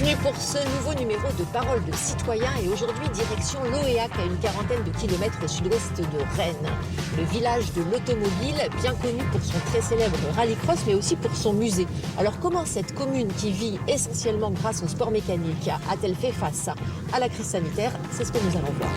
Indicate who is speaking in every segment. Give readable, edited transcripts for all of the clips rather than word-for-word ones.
Speaker 1: Bienvenue pour ce nouveau numéro de Parole de citoyen et aujourd'hui direction Loéac à une quarantaine de kilomètres au sud-ouest de Rennes. Le village de l'automobile, bien connu pour son très célèbre rallycross mais aussi pour son musée. Alors comment cette commune qui vit essentiellement grâce au sport mécanique a-t-elle fait face à la crise sanitaire? C'est ce que nous allons voir.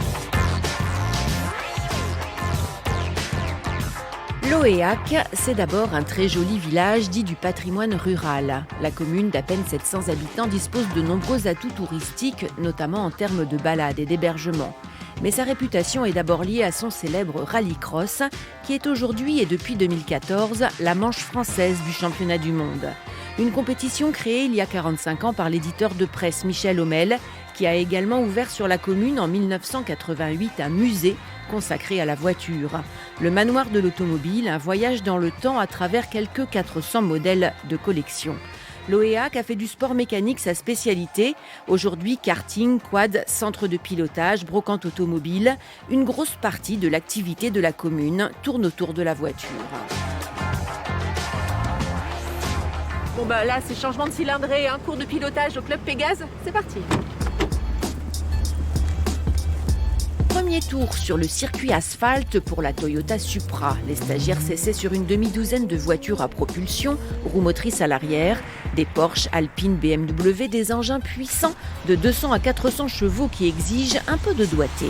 Speaker 1: Loéac, c'est d'abord un très joli village dit du patrimoine rural. La commune d'à peine 700 habitants dispose de nombreux atouts touristiques, notamment en termes de balades et d'hébergement. Mais sa réputation est d'abord liée à son célèbre rallycross, qui est aujourd'hui et depuis 2014 la manche française du championnat du monde. Une compétition créée il y a 45 ans par l'éditeur de presse Michel Hommel, qui a également ouvert sur la commune en 1988 un musée consacré à la voiture. Le manoir de l'automobile, un voyage dans le temps à travers quelques 400 modèles de collection. Loéac a fait du sport mécanique sa spécialité. Aujourd'hui, karting, quad, centre de pilotage, brocante automobile. Une grosse partie de l'activité de la commune tourne autour de la voiture. Bon là, c'est changement de cylindrée, un cours de pilotage au club Pégase. C'est parti. Premier tour sur le circuit asphalte pour la Toyota Supra. Les stagiaires s'essaient sur une demi-douzaine de voitures à propulsion, roue motrice à l'arrière, des Porsche, Alpine, BMW, des engins puissants de 200 à 400 chevaux qui exigent un peu de doigté.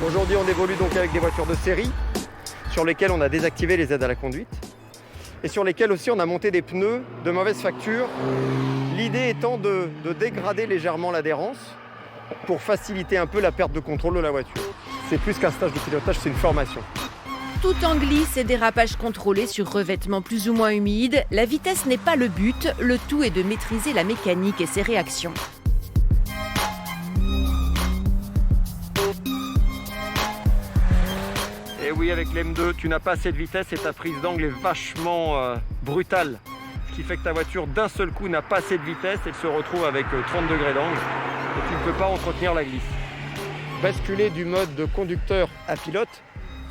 Speaker 2: Aujourd'hui, on évolue donc avec des voitures de série sur lesquelles on a désactivé les aides à la conduite et sur lesquelles aussi on a monté des pneus de mauvaise facture. L'idée étant de dégrader légèrement l'adhérence pour faciliter un peu la perte de contrôle de la voiture. C'est plus qu'un stage de pilotage, c'est une formation.
Speaker 1: Tout en glisse et dérapage contrôlé sur revêtement plus ou moins humide, la vitesse n'est pas le but, le tout est de maîtriser la mécanique et ses réactions.
Speaker 2: Et oui, avec l'M2, tu n'as pas assez de vitesse et ta prise d'angle est vachement brutale. Ce qui fait que ta voiture, d'un seul coup, n'a pas assez de vitesse et se retrouve avec 30 degrés d'angle. Et tu ne peux pas entretenir la glisse. Basculer du mode de conducteur à pilote,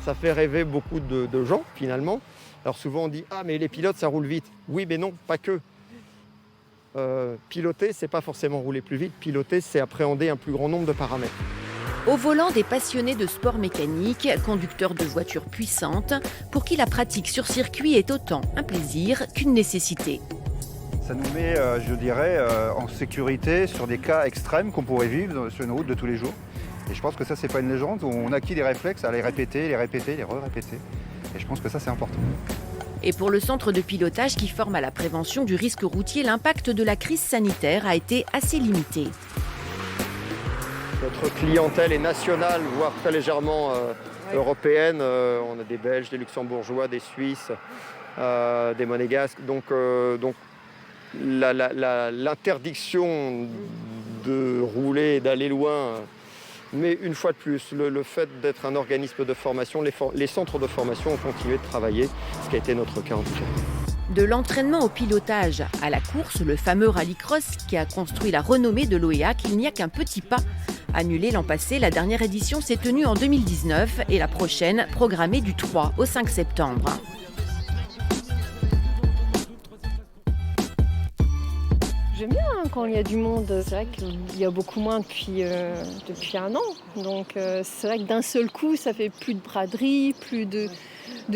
Speaker 2: ça fait rêver beaucoup de gens finalement. Alors souvent on dit « Ah mais les pilotes ça roule vite ». Oui mais non, pas que. Piloter c'est pas forcément rouler plus vite, piloter c'est appréhender un plus grand nombre de paramètres.
Speaker 1: Au volant des passionnés de sport mécanique, conducteurs de voitures puissantes, pour qui la pratique sur circuit est autant un plaisir qu'une nécessité.
Speaker 3: Ça nous met, je dirais, en sécurité sur des cas extrêmes qu'on pourrait vivre sur une route de tous les jours. Et je pense que ça, c'est pas une légende. On acquit des réflexes à les répéter, les re-répéter. Et je pense que ça, c'est important.
Speaker 1: Et pour le centre de pilotage qui forme à la prévention du risque routier, l'impact de la crise sanitaire a été assez limité.
Speaker 2: Notre clientèle est nationale, voire très légèrement européenne. On a des Belges, des Luxembourgeois, des Suisses, des Monégasques. Donc l'interdiction de rouler et d'aller loin, mais une fois de plus, le fait d'être un organisme de formation, les centres de formation ont continué de travailler, ce qui a été notre cas en tout cas.
Speaker 1: De l'entraînement au pilotage à la course, le fameux rallycross qui a construit la renommée de Loéac, il n'y a qu'un petit pas. Annulée l'an passé, la dernière édition s'est tenue en 2019 et la prochaine programmée du 3 au 5 septembre.
Speaker 4: J'aime bien quand il y a du monde. C'est vrai qu'il y a beaucoup moins depuis un an. Donc c'est vrai que d'un seul coup, ça fait plus de braderie, plus de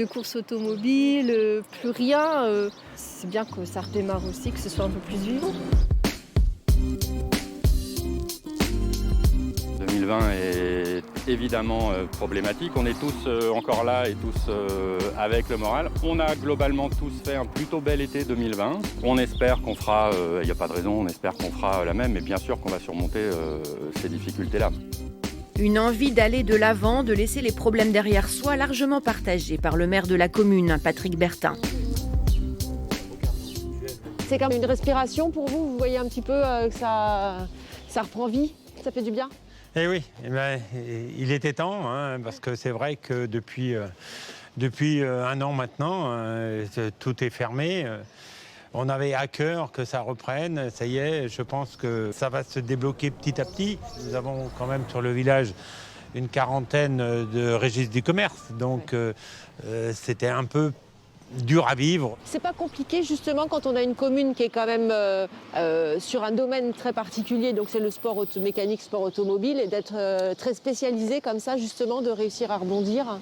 Speaker 4: courses automobiles, plus rien. C'est bien que ça redémarre aussi, que ce soit un peu plus vivant.
Speaker 5: 2020 est évidemment problématique. On est tous encore là et tous avec le moral. On a globalement tous fait un plutôt bel été 2020. On espère qu'on fera, il n'y a pas de raison, on espère qu'on fera la même, mais bien sûr qu'on va surmonter ces difficultés-là.
Speaker 1: Une envie d'aller de l'avant, de laisser les problèmes derrière soi, largement partagée par le maire de la commune, Patrick Bertin.
Speaker 6: C'est comme une respiration pour vous? Vous voyez un petit peu que ça reprend vie? Ça fait du bien?
Speaker 7: Eh oui, il était temps, parce que c'est vrai que depuis un an maintenant, tout est fermé. On avait à cœur que ça reprenne, ça y est, je pense que ça va se débloquer petit à petit. Nous avons quand même sur le village une quarantaine de registres du commerce, donc c'était un peu dur à vivre.
Speaker 6: C'est pas compliqué justement quand on a une commune qui est quand même sur un domaine très particulier, donc c'est le sport mécanique, sport automobile, et d'être très spécialisé comme ça justement, de réussir à rebondir.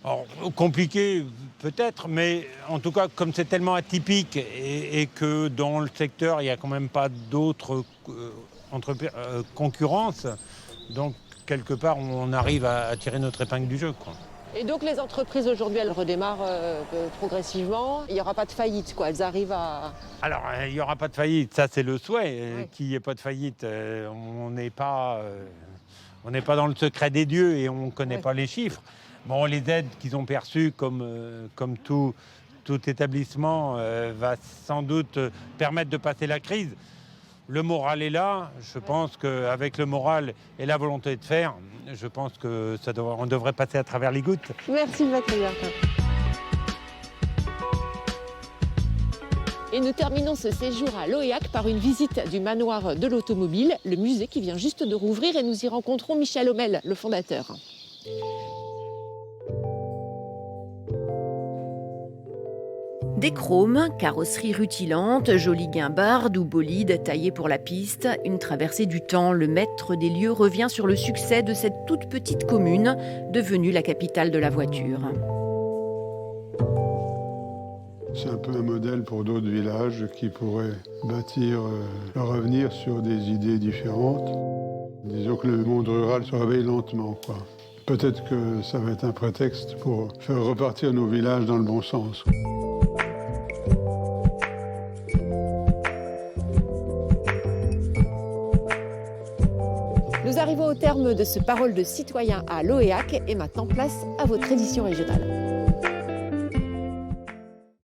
Speaker 7: Alors, compliqué peut-être, mais en tout cas, comme c'est tellement atypique et que dans le secteur, il n'y a quand même pas d'autres concurrences, donc quelque part, on arrive à tirer notre épingle du jeu, quoi.
Speaker 6: Et donc les entreprises aujourd'hui, elles redémarrent progressivement. Il n'y aura pas de faillite, quoi. Elles arrivent à...
Speaker 7: Alors, il n'y aura pas de faillite, ça c'est le souhait,
Speaker 6: Oui.
Speaker 7: qu'il n'y ait pas de faillite. On n'est pas dans le secret des dieux et on ne connaît
Speaker 6: Oui.
Speaker 7: pas les chiffres. Bon, les aides qu'ils ont perçues, comme tout établissement, va sans doute permettre de passer la crise. Le moral est là. Je pense qu'avec le moral et la volonté de faire, je pense que on devrait passer à travers les gouttes.
Speaker 6: Merci Valérie. Et nous terminons ce séjour à Loéac par une visite du manoir de l'automobile, le musée qui vient juste de rouvrir, et nous y rencontrons Michel Hommel, le fondateur.
Speaker 1: Des chromes, carrosserie rutilante, jolie guimbarde ou bolide taillé pour la piste, une traversée du temps, le maître des lieux revient sur le succès de cette toute petite commune, devenue la capitale de la voiture.
Speaker 8: C'est un peu un modèle pour d'autres villages qui pourraient bâtir leur avenir sur des idées différentes. Disons que le monde rural se réveille lentement, quoi. Peut-être que ça va être un prétexte pour faire repartir nos villages dans le bon sens.
Speaker 6: Nous arrivons au terme de ce Parole de citoyen à Loéac et maintenant place à votre édition régionale.